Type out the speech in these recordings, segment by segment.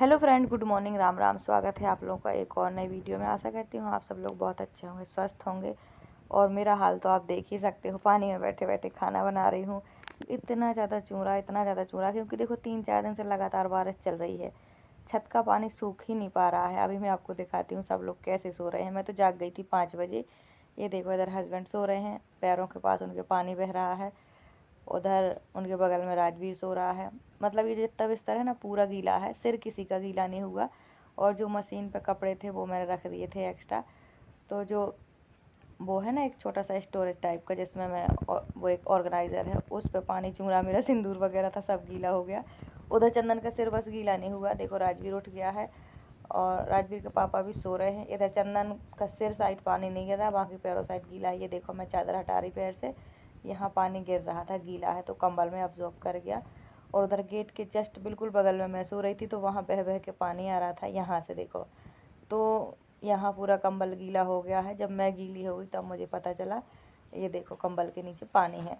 Hello friend, good morning, Ram Ram. स्वागत है आप लोगों का एक और नई वीडियो में। आशा करती हूँ आप सब लोग बहुत अच्छे होंगे, स्वस्थ होंगे। और मेरा हाल तो आप देख ही सकते हो, पानी में बैठे बैठे खाना बना रही हूँ। इतना ज़्यादा चूरा क्योंकि देखो 3-4 दिन से लगातार बारिश चल रही है। छत का पानी सूख ही नहीं पा रहा है। अभी मैं आपको दिखाती हूँ सब लोग कैसे सो रहे हैं। मैं तो जाग गई थी 5 बजे। ये देखो इधर हस्बैंड सो रहे हैं, पैरों के पास उनके पानी बह रहा है। उधर उनके बगल में राजवीर सो रहा है। मतलब ये जितना बिस्तर है ना पूरा गीला है, सिर किसी का गीला नहीं हुआ। और जो मशीन पे कपड़े थे वो मैंने रख दिए थे एक्स्ट्रा। तो जो वो है ना एक छोटा सा स्टोरेज टाइप का जिसमें मैं वो एक ऑर्गेनाइज़र है उस पे पानी चूरा, मेरा सिंदूर वगैरह था सब गीला हो गया। उधर चंदन का सिर बस गीला नहीं हुआ। देखो राजवीर उठ गया है और राजवीर के पापा भी सो रहे हैं। इधर चंदन का सिर साइड पानी नहीं गिर रहा, बाकी पैरों साइड गीला है। ये देखो मैं चादर हटा रही पैर से, यहाँ पानी गिर रहा था, गीला है तो कंबल में अब्जॉर्ब कर गया। और उधर गेट के जस्ट बिल्कुल बगल में मैं सो रही थी तो वहाँ बह बह के पानी आ रहा था यहाँ से देखो। तो यहाँ पूरा कंबल गीला हो गया है। जब मैं गीली हो गई तब मुझे पता चला। ये देखो कंबल के नीचे पानी है।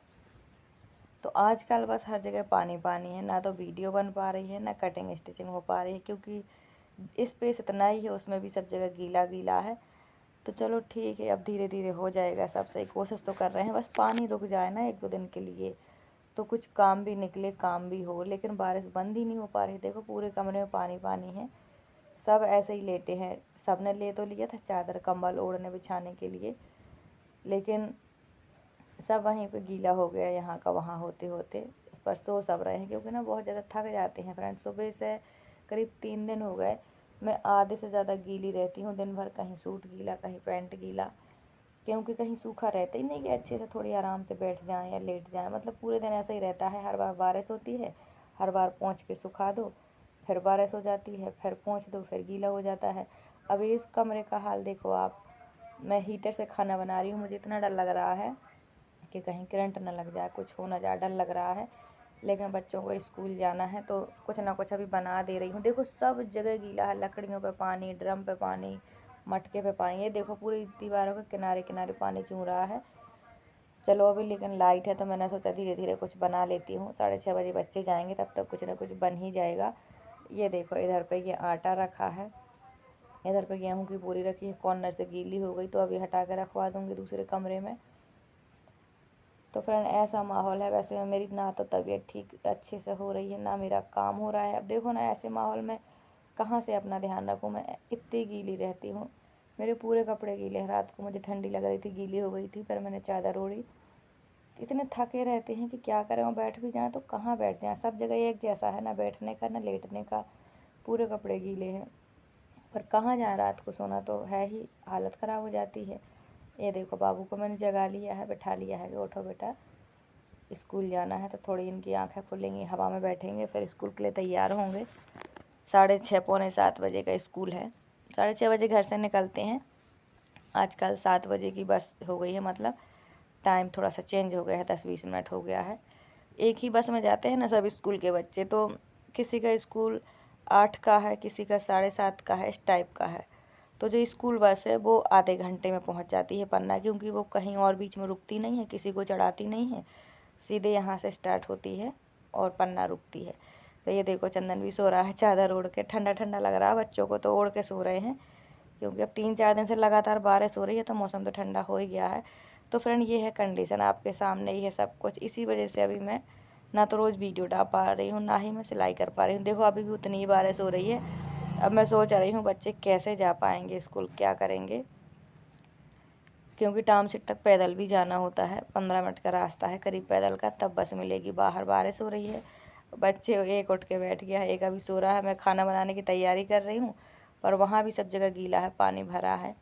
तो आजकल बस हर जगह पानी पानी है, ना तो वीडियो बन पा रही है ना कटिंग स्टिचिंग हो पा रही है, क्योंकि स्पेस इतना ही है, उसमें भी सब जगह गीला गीला है। तो चलो ठीक है, अब धीरे धीरे हो जाएगा सब सही। कोशिश तो कर रहे हैं, बस पानी रुक जाए ना 1-2 दिन के लिए तो कुछ काम भी निकले, काम भी हो। लेकिन बारिश बंद ही नहीं हो पा रही। देखो पूरे कमरे में पानी पानी है, सब ऐसे ही लेटे हैं। सब ने ले तो लिया था चादर कंबल ओढ़ने बिछाने के लिए, लेकिन सब वहीं पे गीला हो गया, यहाँ का वहाँ होते होते। पर सो सब रहे हैं क्योंकि ना बहुत ज़्यादा थक जाते हैं फ्रेंड। सुबह से करीब 3 दिन हो गए मैं आधे से ज़्यादा गीली रहती हूँ दिन भर, कहीं सूट गीला कहीं पैंट गीला, क्योंकि कहीं सूखा रहता ही नहीं कि अच्छे से थोड़ी आराम से बैठ जाएं या लेट जाएं। मतलब पूरे दिन ऐसा ही रहता है। हर बार बारिश होती है, हर बार पोंछ के सुखा दो, फिर बारिश हो जाती है, फिर पोंछ दो, फिर गीला हो जाता है। अभी इस कमरे का हाल देखो आप। मैं हीटर से खाना बना रही हूँ, मुझे इतना डर लग रहा है कि कहीं करंट ना लग जाए, कुछ हो ना जाए, डर लग रहा है। लेकिन बच्चों को स्कूल जाना है तो कुछ ना कुछ अभी बना दे रही हूँ। देखो सब जगह गीला है, लकड़ियों पे पानी, ड्रम पे पानी, मटके पे पानी। ये देखो पूरी दीवारों के किनारे किनारे पानी चूँ रहा है। चलो अभी लेकिन लाइट है तो मैंने सोचा धीरे धीरे कुछ बना लेती हूँ। 6:30 बजे बच्चे जाएंगे तब तक कुछ ना कुछ बन ही जाएगा। ये देखो इधर पे ये आटा रखा है, इधर पे गेहूँ की पूरी रखी है। कॉर्नर से गीली हो गई तो अभी हटा के रखवा दूँगी दूसरे कमरे में। तो फ्रेंड ऐसा माहौल है। वैसे में मेरी ना तो तबीयत ठीक अच्छे से हो रही है, ना मेरा काम हो रहा है। अब देखो ना ऐसे माहौल में कहाँ से अपना ध्यान रखूँ। मैं इतनी गीली रहती हूँ, मेरे पूरे कपड़े गीले हैं। रात को मुझे ठंडी लग रही थी, गीली हो गई थी, पर मैंने चादर ओढ़ी। इतने थके रहते हैं कि क्या करें, और बैठ भी जाएँ तो कहाँ बैठ जाएँ। सब जगह एक जैसा है, ना बैठने का ना लेटने का, पूरे कपड़े गीले हैं। पर कहाँ जाएँ, रात को सोना तो है ही, हालत ख़राब हो जाती है। ये देखो बाबू को मैंने जगा लिया है, बैठा लिया है कि उठो बेटा स्कूल जाना है। तो थोड़ी इनकी आंखें खुलेंगी, हवा में बैठेंगे, फिर स्कूल के लिए तैयार होंगे। 6:30 पौने 7 बजे का स्कूल है। 6:30 बजे घर से निकलते हैं। आजकल 7 बजे की बस हो गई है, मतलब टाइम थोड़ा सा चेंज हो गया है, 10-20 मिनट हो गया है। एक ही बस में जाते हैं ना सब स्कूल के बच्चे। तो किसी का स्कूल 8 का है, किसी का 7:30 का है, इस टाइप का है। तो जो स्कूल बस है वो आधे घंटे में पहुंच जाती है पन्ना, क्योंकि वो कहीं और बीच में रुकती नहीं है, किसी को चढ़ाती नहीं है, सीधे यहाँ से स्टार्ट होती है और पन्ना रुकती है। तो ये देखो चंदन भी सो रहा है चादर ओढ़ के। ठंडा ठंडा लग रहा है, बच्चों को तो ओढ़ के सो रहे हैं, क्योंकि अब 3-4 दिन से लगातार बारिश हो रही है तो मौसम तो ठंडा हो ही गया है। तो फ्रेंड ये है कंडीशन, आपके सामने ही है सब कुछ। इसी वजह से अभी मैं ना तो रोज़ वीडियो डाल पा रही हूँ, ना ही मैं सिलाई कर पा रही हूँ। देखो अभी भी उतनी ही बारिश हो रही है। अब मैं सोच रही हूँ बच्चे कैसे जा पाएंगे स्कूल, क्या करेंगे, क्योंकि टाउनशिप तक पैदल भी जाना होता है। 15 मिनट का रास्ता है करीब पैदल का, तब बस मिलेगी। बाहर बारिश हो रही है, बच्चे एक उठ के बैठ गया है, एक अभी सो रहा है। मैं खाना बनाने की तैयारी कर रही हूँ, पर वहाँ भी सब जगह गीला है, पानी भरा है।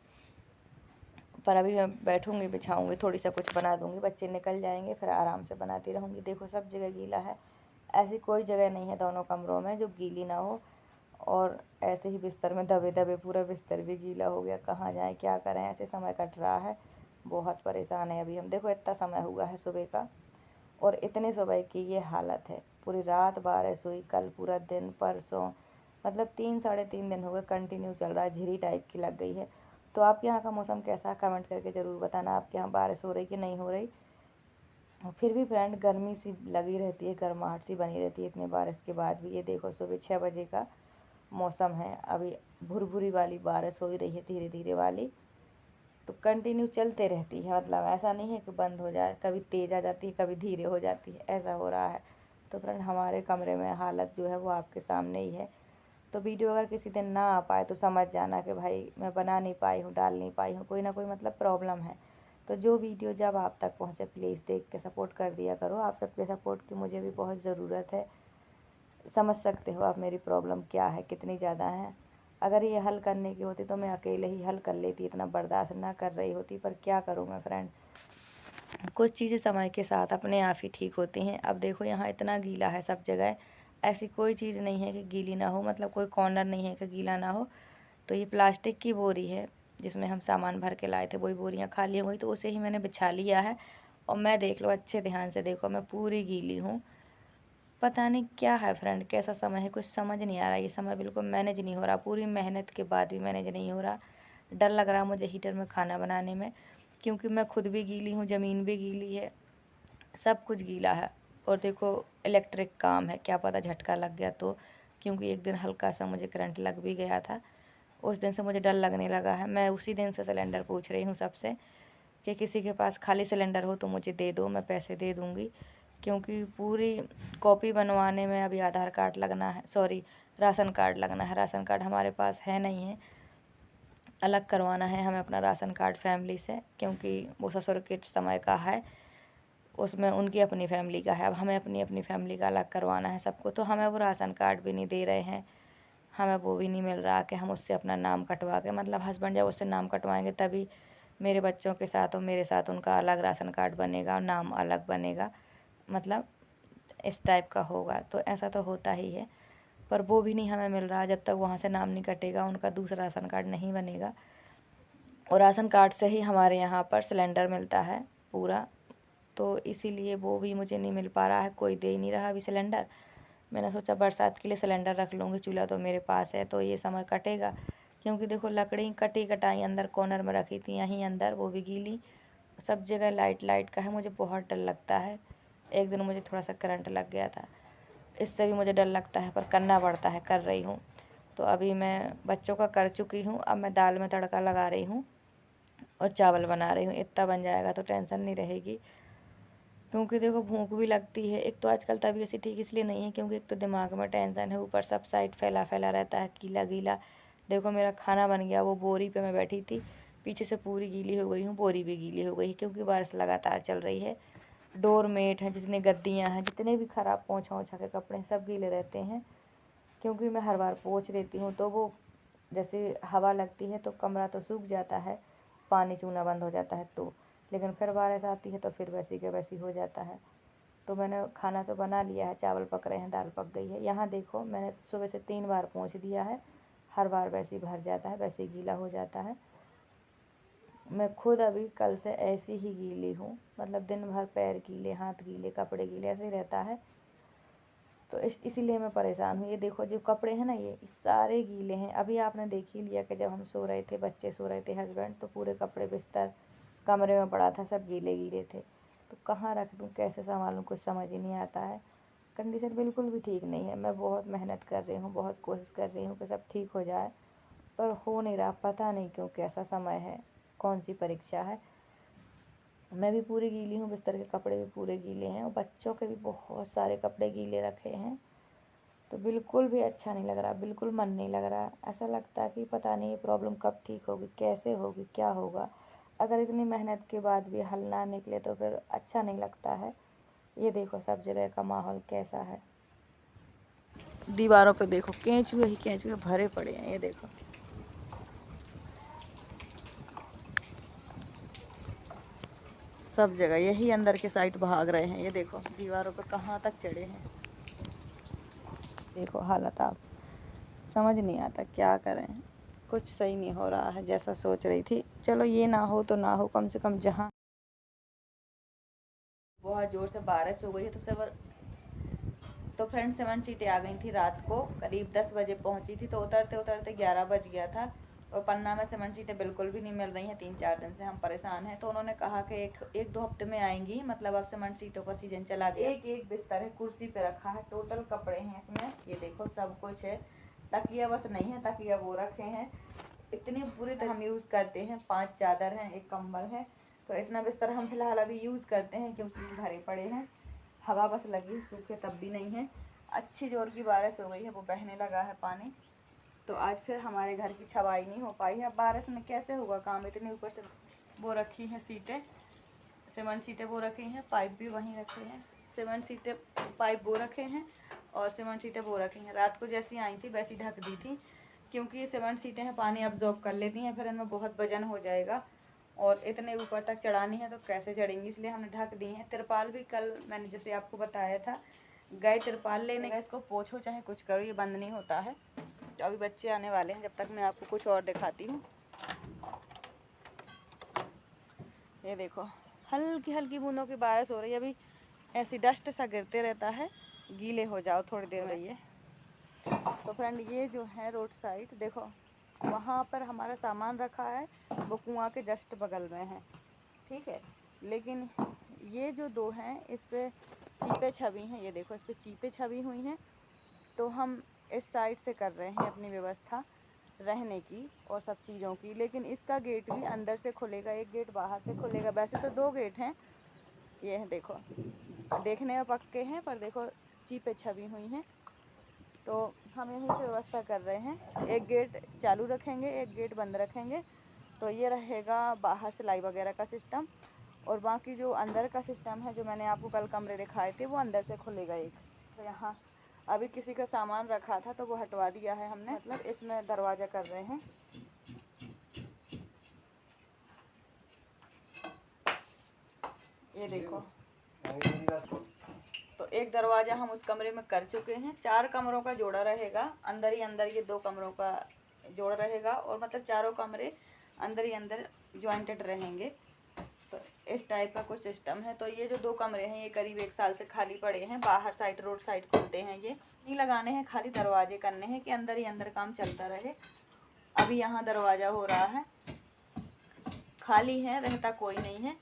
पर अभी मैं बैठूँगी, बिछाऊँगी, थोड़ी सा कुछ बना दूँगी, बच्चे निकल जाएंगे, फिर आराम से बनाती रहूँगी। देखो सब जगह गीला है, ऐसी कोई जगह नहीं है दोनों कमरों में जो गीली ना हो। और ऐसे ही बिस्तर में दबे दबे पूरा बिस्तर भी गीला हो गया। कहाँ जाएं, क्या करें, ऐसे समय कट रहा है। बहुत परेशान है अभी हम। देखो इतना समय हुआ है सुबह का, और इतने सुबह की ये हालत है। पूरी रात बारिश हुई, कल पूरा दिन, परसों, मतलब 3-3.5 दिन हो गए कंटिन्यू चल रहा है, झिरी टाइप की लग गई है। तो आपके यहाँ का मौसम कैसा है, कमेंट करके ज़रूर बताना। आपके यहाँ बारिश हो रही कि नहीं हो रही। और फिर भी फ्रेंड गर्मी सी लगी रहती है, गर्माहट सी बनी रहती है इतनी बारिश के बाद भी। ये देखो सुबह 6 बजे का मौसम है, अभी भुरभुरी वाली बारिश हो ही रही है, धीरे धीरे वाली, तो कंटिन्यू चलते रहती है। मतलब ऐसा नहीं है कि बंद हो जाए, कभी तेज़ आ जाती है, कभी धीरे हो जाती है, ऐसा हो रहा है। तो फ्रेंड हमारे कमरे में हालत जो है वो आपके सामने ही है। तो वीडियो अगर किसी दिन ना आ पाए तो समझ जाना कि भाई मैं बना नहीं पाई हूँ, डाल नहीं पाई हूँ, कोई ना कोई मतलब प्रॉब्लम है। तो जो वीडियो जब आप तक पहुँचे प्लीज़ देख के सपोर्ट कर दिया करो। आप सबके सपोर्ट की मुझे भी बहुत ज़रूरत है। समझ सकते हो आप मेरी प्रॉब्लम क्या है, कितनी ज़्यादा है। अगर ये हल करने की होती तो मैं अकेले ही हल कर लेती, इतना बर्दाश्त ना कर रही होती, पर क्या करूँ मैं फ्रेंड। कुछ चीज़ें समय के साथ अपने आप ही ठीक होती हैं। अब देखो यहाँ इतना गीला है सब जगह, ऐसी कोई चीज़ नहीं है कि गीली ना हो, मतलब कोई कॉर्नर नहीं है कि गीला ना हो। तो ये प्लास्टिक की बोरी है जिसमें हम सामान भर के लाए थे, वही बोरियां खाली हो गई, तो उसे ही मैंने बिछा लिया है। और मैं देख लो, अच्छे ध्यान से देखो, मैं पूरी गीली हूँ। पता नहीं क्या है फ्रेंड, कैसा समय है, कुछ समझ नहीं आ रहा। ये समय बिल्कुल मैनेज नहीं हो रहा, पूरी मेहनत के बाद भी मैनेज नहीं हो रहा। डर लग रहा मुझे हीटर में खाना बनाने में, क्योंकि मैं खुद भी गीली हूँ, ज़मीन भी गीली है, सब कुछ गीला है। और देखो इलेक्ट्रिक काम है, क्या पता झटका लग गया तो, क्योंकि एक दिन हल्का सा मुझे करंट लग भी गया था। उस दिन से मुझे डर लगने लगा है। मैं उसी दिन से सिलेंडर पूछ रही हूँ सबसे कि किसी के पास खाली सिलेंडर हो तो मुझे दे दो, मैं पैसे दे दूँगी। क्योंकि पूरी कॉपी बनवाने में अभी आधार कार्ड लगना है, सॉरी राशन कार्ड लगना है। राशन कार्ड हमारे पास है नहीं है, अलग करवाना है हमें अपना राशन कार्ड फैमिली से, क्योंकि वो ससुर के समय का है, उसमें उनकी अपनी फैमिली का है। अब हमें अपनी अपनी फैमिली का अलग करवाना है सबको। तो हमें वो राशन कार्ड भी नहीं दे रहे हैं, हमें वो भी नहीं मिल रहा कि हम उससे अपना नाम कटवा के, मतलब हस्बैंड जब उससे नाम कटवाएंगे तभी मेरे बच्चों के साथ और मेरे साथ उनका अलग राशन कार्ड बनेगा और नाम अलग बनेगा, मतलब इस टाइप का होगा। तो ऐसा तो होता ही है, पर वो भी नहीं हमें मिल रहा। जब तक वहाँ से नाम नहीं कटेगा उनका दूसरा राशन कार्ड नहीं बनेगा। और राशन कार्ड से ही हमारे यहाँ पर सिलेंडर मिलता है पूरा, तो इसीलिए वो भी मुझे नहीं मिल पा रहा है, कोई दे ही नहीं रहा अभी सिलेंडर। मैंने सोचा बरसात के लिए सिलेंडर रख लूँगी, चूल्हा तो मेरे पास है तो ये समय कटेगा। क्योंकि देखो लकड़ी कटी कटाई अंदर कॉर्नर में रखी थी, यहीं अंदर, वो भी गीली। सब जगह लाइट लाइट का है, मुझे बहुत डर लगता है। एक दिन मुझे थोड़ा सा करंट लग गया था, इससे भी मुझे डर लगता है, पर करना पड़ता है, कर रही हूँ। तो अभी मैं बच्चों का कर चुकी हूँ, अब मैं दाल में तड़का लगा रही हूँ और चावल बना रही हूँ। इतना बन जाएगा तो टेंशन नहीं रहेगी। क्योंकि देखो भूख भी लगती है। एक तो आजकल तबीयत ऐसी ठीक इसलिए नहीं है क्योंकि एक तो दिमाग में टेंशन है, ऊपर सब साइड फैला फैला रहता है, गीला गीला। देखो मेरा खाना बन गया, वो बोरी पे मैं बैठी थी, पीछे से पूरी गीली हो गई हूँ, बोरी भी गीली हो गई है क्योंकि बारिश लगातार चल रही है। डोरमेट हैं, जितनी गद्दियाँ हैं, जितने भी ख़राब पोंछा ओछा के कपड़े हैं, सब गीले रहते हैं। क्योंकि मैं हर बार पोंछ देती हूँ तो वो जैसे हवा लगती है तो कमरा तो सूख जाता है, पानी चूना बंद हो जाता है तो, लेकिन फिर बारिश आती है तो फिर वैसी के वैसी हो जाता है। तो मैंने खाना तो बना लिया है, चावल पक रहे हैं, दाल पक गई है। यहाँ देखो मैंने सुबह से 3 बार पोंछ दिया है, हर बार वैसे ही भर जाता है, वैसे ही गीला हो जाता है। मैं खुद अभी कल से ऐसी ही गीली हूँ, मतलब दिन भर पैर गीले, हाथ गीले, कपड़े गीले, ऐसे ही रहता है। तो इसीलिए मैं परेशान हूँ। ये देखो जो कपड़े हैं ना, ये सारे गीले हैं। अभी आपने देख ही लिया कि जब हम सो रहे थे, बच्चे सो रहे थे, हस्बैंड, तो पूरे कपड़े बिस्तर कमरे में पड़ा था, सब गीले गीले थे। तो कहाँ रख दूँ, कैसे संभालूँ, कुछ समझ ही नहीं आता है। कंडीशन बिल्कुल भी ठीक नहीं है। मैं बहुत मेहनत कर रही हूँ, बहुत कोशिश कर रही हूँ कि सब ठीक हो जाए, पर हो नहीं रहा। पता नहीं क्यों, कैसा समय है, कौन सी परीक्षा है। मैं भी पूरी गीली हूँ, बिस्तर के कपड़े भी पूरे गीले हैं और बच्चों के भी बहुत सारे कपड़े गीले रखे हैं। तो बिल्कुल भी अच्छा नहीं लग रहा, बिल्कुल मन नहीं लग रहा। ऐसा लगता है कि पता नहीं ये प्रॉब्लम कब ठीक होगी, कैसे होगी, क्या होगा। अगर इतनी मेहनत के बाद भी हल ना निकले तो फिर अच्छा नहीं लगता है। ये देखो सब जगह का माहौल कैसा है, दीवारों पे देखो केंचुए ही केंचुए भरे पड़े हैं। ये देखो सब जगह, यही अंदर के साइड भाग रहे हैं। ये देखो दीवारों पे कहाँ तक चढ़े हैं। देखो हालत, आप समझ नहीं आता क्या करें। कुछ सही नहीं हो रहा है जैसा सोच रही थी। चलो ये ना हो तो ना हो, कम से कम जहाँ बहुत ज़ोर से बारिश हो गई है तो फ्रेंड 7 सीटें आ गई थी रात को, करीब 10 बजे पहुंची थी, तो उतरते उतरते 11 बज गया था। और पन्ना में 7 सीटें बिल्कुल भी नहीं मिल रही हैं, 3-4 दिन से हम परेशान हैं। तो उन्होंने कहा कि एक दो हफ्ते में आएंगी, मतलब अब 7 सीटों का सीजन चला गया। एक एक बिस्तर है, कुर्सी पे रखा है, टोटल कपड़े हैं इसमें, ये देखो सब कुछ है। तकिया बस नहीं है, तकिया वो रखे हैं। इतनी बुरी तरह हम यूज़ करते हैं। 5 चादर हैं, 1 कंबल है, तो इतना बिस्तर हम फिलहाल अभी यूज़ करते हैं क्योंकि भरे पड़े हैं। हवा बस लगी, सूखे तब भी नहीं है। अच्छी जोर की बारिश हो गई है, वो बहने लगा है पानी, तो आज फिर हमारे घर की छवाई नहीं हो पाई है। अब बारिश में कैसे होगा काम, इतने ऊपर से वो रखी हैं सीटें, सीमेंट सीटें वो रखी हैं, पाइप भी वहीं रखे हैं। सीमेंट सीटें पाइप वो रखे हैं और सीमेंट सीटें वो रखी हैं। रात को जैसी आई थी वैसी ढक दी थी, क्योंकि ये सीमेंट सीटें हैं, पानी अब्जॉर्ब कर लेती हैं, फिर इनमें बहुत वजन हो जाएगा और इतने ऊपर तक चढ़ानी है तो कैसे चढ़ेंगी, इसलिए हमने ढक दी हैं। तिरपाल भी कल मैंने जैसे आपको बताया था गए तिरपाल लेने गए, इसको पोछो चाहे कुछ करो, ये बंद नहीं होता है। तो अभी बच्चे आने वाले हैं, जब तक मैं आपको कुछ और दिखाती हूँ। ये देखो हल्की हल्की बूंदों की बारिश हो रही है, अभी ऐसी डस्ट सा गिरते रहता है, गीले हो जाओ थोड़ी देर में ये। तो फ्रेंड ये जो है रोड साइड देखो, वहाँ पर हमारा सामान रखा है, वो कुआं के जस्ट बगल में है, ठीक है। लेकिन ये जो 2 हैं इस पर चीपे छवी हैं, ये देखो इस पर चीपे छवी हुई हैं, तो हम इस साइड से कर रहे हैं अपनी व्यवस्था रहने की और सब चीज़ों की। लेकिन इसका गेट भी अंदर से खुलेगा, एक गेट बाहर से खुलेगा। वैसे तो 2 गेट हैं, ये है देखो, देखने में पक्के हैं पर देखो चीपे छवी हुई हैं, तो हम यहीं से व्यवस्था कर रहे हैं। एक गेट चालू रखेंगे, एक गेट बंद रखेंगे, तो ये रहेगा बाहर सिलाई वगैरह का सिस्टम, और बाकी जो अंदर का सिस्टम है जो मैंने आपको कल कमरे दिखाए थे वो अंदर से खुलेगा एक। तो यहाँ अभी किसी का सामान रखा था तो वो हटवा दिया है हमने, मतलब इसमें दरवाज़ा कर रहे हैं। ये देखो तो एक दरवाज़ा हम उस कमरे में कर चुके हैं। 4 कमरों का जोड़ा रहेगा, अंदर ही अंदर ये 2 कमरों का जोड़ रहेगा, और मतलब चारों कमरे अंदर ही अंदर ज्वाइंटेड रहेंगे। तो इस टाइप का कुछ सिस्टम है। तो ये जो 2 कमरे हैं ये करीब 1 साल से खाली पड़े हैं, बाहर साइड रोड साइड खुलते हैं, ये नहीं लगाने हैं, खाली दरवाजे करने हैं कि अंदर ही अंदर काम चलता रहे। अभी यहाँ दरवाज़ा हो रहा है, खाली है, रहता कोई नहीं है।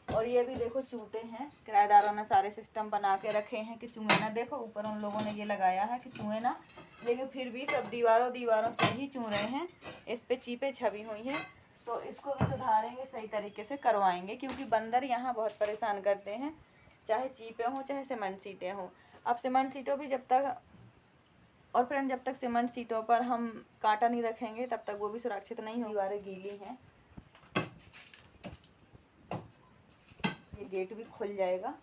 और ये भी देखो चूते हैं, किराएदारों ने सारे सिस्टम बना के रखे हैं कि चूहे ना, देखो ऊपर उन लोगों ने ये लगाया है कि चूहे ना, लेकिन फिर भी सब दीवारों से ही चू रहे हैं। इस पे चीपे छवि हुई हैं, तो इसको भी सुधारेंगे, सही तरीके से करवाएंगे, क्योंकि बंदर यहाँ बहुत परेशान करते हैं, चाहे चीपे हों चाहे सीमेंट सीटें हों। अब सीमेंट सीटों भी जब तक, और फ्रेंड जब तक सीमेंट सीटों पर हम कांटा नहीं रखेंगे तब तक वो भी सुरक्षित नहीं होगी। दीवारें गीली हैं, ये गेट भी खुल जाएगा,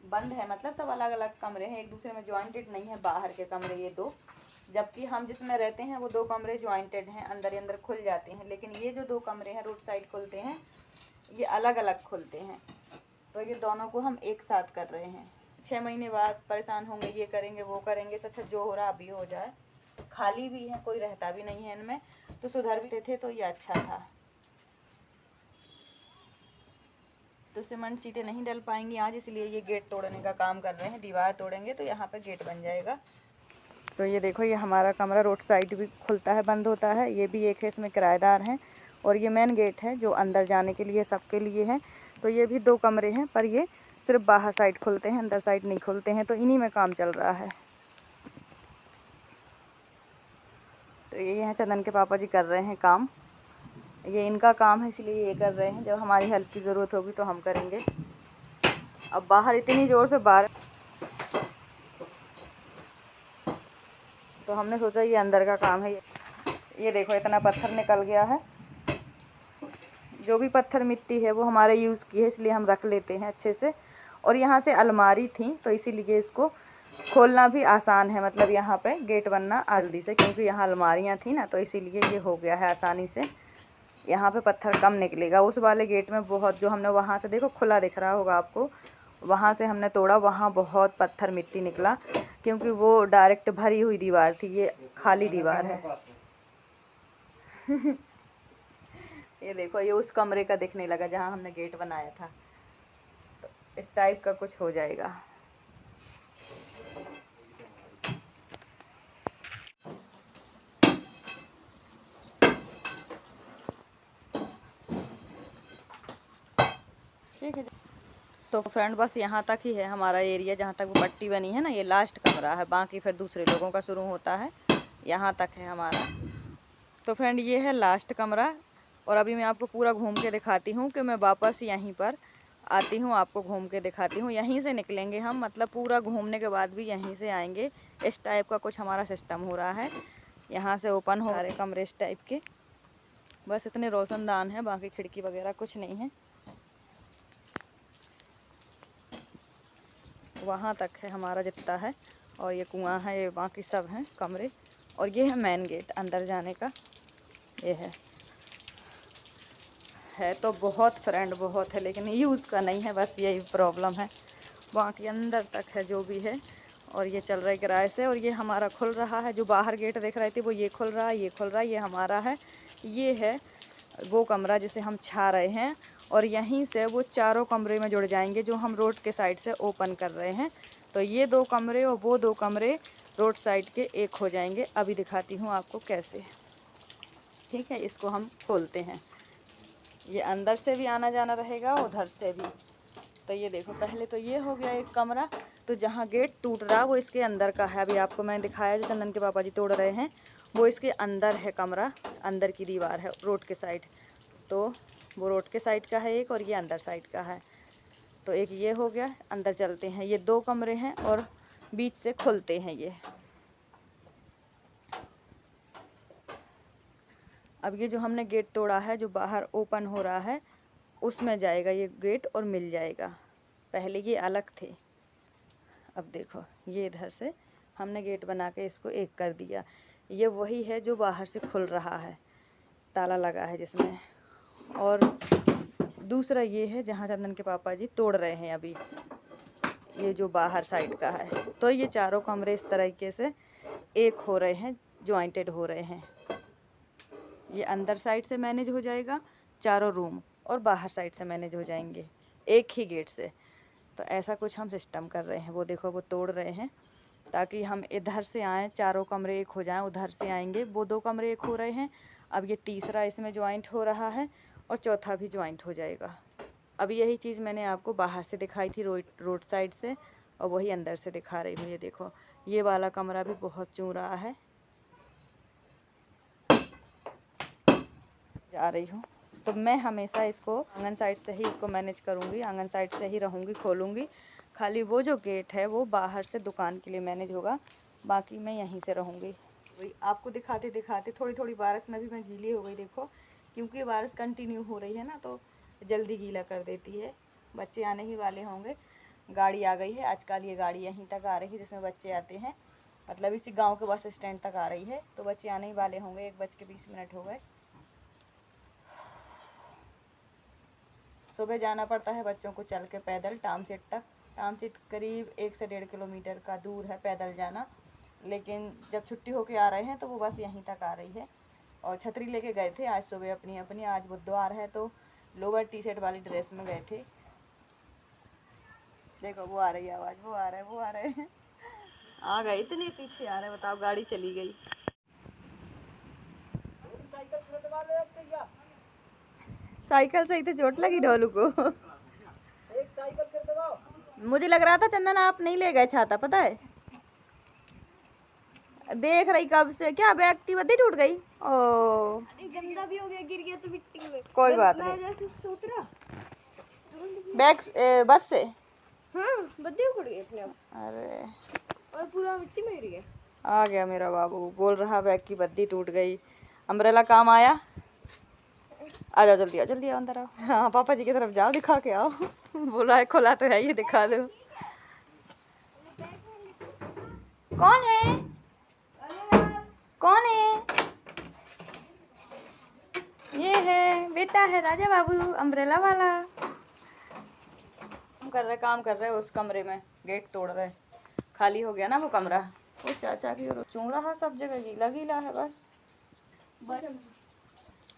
बंद है, मतलब सब अलग अलग कमरे हैं, एक दूसरे में ज्वाइंटेड नहीं है बाहर के कमरे ये 2, जबकि हम जिसमें रहते हैं वो 2 कमरे ज्वाइंटेड हैं, अंदर ही अंदर खुल जाते हैं। लेकिन ये जो 2 कमरे हैं रोड साइड खुलते हैं, ये अलग अलग खुलते हैं, तो ये दोनों को हम एक साथ कर रहे हैं। 6 महीने बाद परेशान होंगे, ये करेंगे वो करेंगे, सच जो हो रहा अभी हो जाए। खाली भी है, कोई रहता भी नहीं है इनमें, तो सुधर भी थे तो ये अच्छा था। तो सीमेंट सीटें नहीं डल पाएंगी आज, इसलिए ये गेट तोड़ने का काम कर रहे हैं, दीवार तोड़ेंगे तो यहाँ पे गेट बन जाएगा। तो ये देखो ये हमारा कमरा रोड साइड भी खुलता है बंद होता है, ये भी एक है, इसमें किराएदार हैं, और ये मेन गेट है जो अंदर जाने के लिए सबके लिए है। तो ये भी 2 कमरे हैं, पर ये सिर्फ बाहर साइड खुलते हैं, अंदर साइड नहीं खुलते हैं, तो इन्हीं में काम चल रहा है। तो ये यहाँ चंदन के पापा जी कर रहे हैं काम, ये इनका काम है इसलिए ये कर रहे हैं, जब हमारी हेल्प की ज़रूरत होगी तो हम करेंगे। अब बाहर इतनी ज़ोर से बारिश, तो हमने सोचा ये अंदर का काम है। ये देखो इतना पत्थर निकल गया है, जो भी पत्थर मिट्टी है वो हमारे यूज़ की है, इसलिए हम रख लेते हैं अच्छे से। और यहाँ से अलमारी थी तो इसीलिए इसको खोलना भी आसान है, मतलब यहाँ पे गेट बनना जल्दी से, क्योंकि यहाँ अलमारियाँ थी ना, तो इसीलिए ये हो गया है आसानी से। यहाँ पे पत्थर कम निकलेगा, उस वाले गेट में बहुत, जो हमने वहाँ से देखो खुला दिख रहा होगा आपको, वहाँ से हमने तोड़ा, वहाँ बहुत पत्थर मिट्टी निकला, क्योंकि वो डायरेक्ट भरी हुई दीवार थी, ये खाली दीवार है। ये देखो ये उस कमरे का दिखने लगा जहाँ हमने गेट बनाया था, तो इस टाइप का कुछ हो जाएगा। ठीक है, तो फ्रेंड बस यहाँ तक ही है हमारा एरिया, जहाँ तक वो पट्टी बनी है ना, ये लास्ट कमरा है, बाकी फिर दूसरे लोगों का शुरू होता है। यहाँ तक है हमारा। तो फ्रेंड ये है लास्ट कमरा, और अभी मैं आपको पूरा घूम के दिखाती हूँ कि मैं वापस यहीं पर आती हूँ, आपको घूम के दिखाती हूँ। यहीं से निकलेंगे हम, मतलब पूरा घूमने के बाद भी यहीं से आएंगे। इस टाइप का कुछ हमारा सिस्टम हो रहा है। यहाँ से ओपन हो रहे कमरे इस टाइप के, बस इतने रोशनदान है, बाकी खिड़की वगैरह कुछ नहीं है। वहाँ तक है हमारा जितना है, और ये कुआं है, ये बाकी सब हैं कमरे, और ये है मेन गेट अंदर जाने का। ये है तो बहुत फ्रेंड बहुत है, लेकिन यूज़ का नहीं है, बस यही प्रॉब्लम है। बाकी अंदर तक है जो भी है, और ये चल रहा है किराए से। और ये हमारा खुल रहा है, जो बाहर गेट देख रहे थे वो ये खुल रहा है, ये खुल रहा है, ये हमारा है। ये है वो कमरा जिसे हम छा रहे हैं, और यहीं से वो चारों कमरे में जुड़ जाएंगे जो हम रोड के साइड से ओपन कर रहे हैं। तो ये 2 कमरे और वो 2 कमरे रोड साइड के एक हो जाएंगे। अभी दिखाती हूँ आपको कैसे। ठीक है, इसको हम खोलते हैं। ये अंदर से भी आना जाना रहेगा, उधर से भी। तो ये देखो, पहले तो ये हो गया एक कमरा। तो जहाँ गेट टूट रहा वो इसके अंदर का है। अभी आपको मैंने दिखाया जो चंदन के पापा जी तोड़ रहे हैं, वो इसके अंदर है कमरा, अंदर की दीवार है रोड के साइड। तो वो रोड के साइड का है एक, और ये अंदर साइड का है। तो एक ये हो गया। अंदर चलते हैं, ये 2 कमरे हैं और बीच से खुलते हैं ये। अब ये जो हमने गेट तोड़ा है, जो बाहर ओपन हो रहा है, उसमें जाएगा ये गेट और मिल जाएगा। पहले ये अलग थे। अब देखो, ये इधर से हमने गेट बना के इसको एक कर दिया। ये वही है जो बाहर से खुल रहा है, ताला लगा है जिसमें। और दूसरा ये है जहाँ चंदन के पापा जी तोड़ रहे हैं अभी, ये जो बाहर साइड का है। तो ये चारों कमरे इस तरीके से एक हो रहे हैं, जॉइंटेड हो रहे हैं। ये अंदर साइड से मैनेज हो जाएगा चारों रूम, और बाहर साइड से मैनेज हो जाएंगे एक ही गेट से। तो ऐसा कुछ हम सिस्टम कर रहे हैं। वो देखो, वो तोड़ रहे हैं ताकि हम इधर से आएँ, चारों कमरे एक हो जाएं। उधर से आएंगे, वो 2 कमरे एक हो रहे हैं। अब ये तीसरा इसमें ज्वाइंट हो रहा है, और चौथा भी ज्वाइंट हो जाएगा। अब यही चीज़ मैंने आपको बाहर से दिखाई थी रोड साइड से, और वही अंदर से दिखा रही हूँ। ये देखो, ये वाला कमरा भी बहुत चूँ रहा है। जा रही हूँ, तो मैं हमेशा इसको आंगन साइड से ही इसको मैनेज करूँगी, आंगन साइड से ही रहूँगी, खोलूँगी। खाली वो जो गेट है वो बाहर से दुकान के लिए मैनेज होगा, बाकी मैं यहीं से रहूँगी। वही आपको दिखाते दिखाते थोड़ी थोड़ी बारिश में भी मैं गीली हो गई। देखो, क्योंकि बारिश कंटिन्यू हो रही है ना, तो जल्दी गीला कर देती है। बच्चे आने ही वाले होंगे, गाड़ी आ गई है। आजकल ये गाड़ी यहीं तक आ रही है जिसमें बच्चे आते हैं, मतलब इसी गाँव के बस स्टैंड तक आ रही है। तो बच्चे आने ही वाले होंगे, 1:20 हो गए। सुबह जाना पड़ता है बच्चों को चल के पैदल टामसीट तक। टामसीट करीब 1 से 1.5 किलोमीटर का दूर है पैदल जाना, लेकिन जब छुट्टी होके आ रहे हैं तो वो बस यहीं तक आ रही है। और छतरी लेके गए थे आज सुबह अपनी अपनी, आज बुधवार है तो लोअर टी शर्ट वाली ड्रेस में गए थे। देखो, वो आ रही है आवाज़, वो आ रहा है, वो आ रहे हैं। आ गए, इतने पीछे आ रहे हैं, बताओ, गाड़ी चली गई। साइकिल से ही तो चोट लगी ढोलू को। एक साइकिल से दबाओ। मुझे लग रहा था चंदन आप नहीं ले गए छाता, पता है। देख रही कब से, क्या बैग की बत्ती टूट गई। ओ, गंदा भी हो गया, गिर गया तो मिट्टी में। कोई बात नहीं। बैग बस से हाँ, बत्ती उड़ गई अपने आप। अरे, और पूरा मिट्टी में गिर गया। आ गया मेरा बाबू, बोल रहा बैग की बत्ती टूट गई। अम्ब्रेला काम आया। आ जाओ, जल्दी आओ, जल्दी आओ, अंदर आओ। हाँ, पापा जी की तरफ जाओ, दिखा के आओ। बोला है खुला तो है, ये दिखा दो। कौन है, कौन है? ये है बेटा, है राजा बाबू, अम्ब्रेला वाला। काम कर रहे उस कमरे में, गेट तोड़ रहे। खाली हो गया ना वो कमरा। वो चाचा की ओर चूं रहा, सब जगह गीला गीला है बस।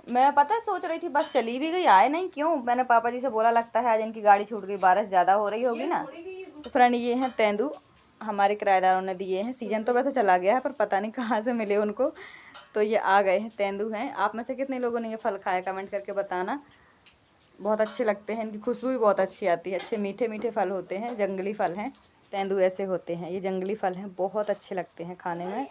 मैं पता सोच रही थी बस चली भी गई, आए नहीं क्यों। मैंने पापा जी से बोला लगता है आज इनकी गाड़ी छूट गई, बारिश ज़्यादा हो रही होगी ना। तो फ्रेंड, ये हैं तेंदू, हमारे किराएदारों ने दिए हैं। सीजन तो वैसे चला गया है, पर पता नहीं कहाँ से मिले उनको। तो ये आ गए हैं, तेंदू हैं। आप में से कितने लोगों ने ये फल खाया, कमेंट करके बताना। बहुत अच्छे लगते हैं, इनकी खुशबू भी बहुत अच्छी आती है। अच्छे मीठे मीठे फल होते हैं, जंगली फल हैं। तेंदू ऐसे होते हैं, ये जंगली फल हैं, बहुत अच्छे लगते हैं खाने में।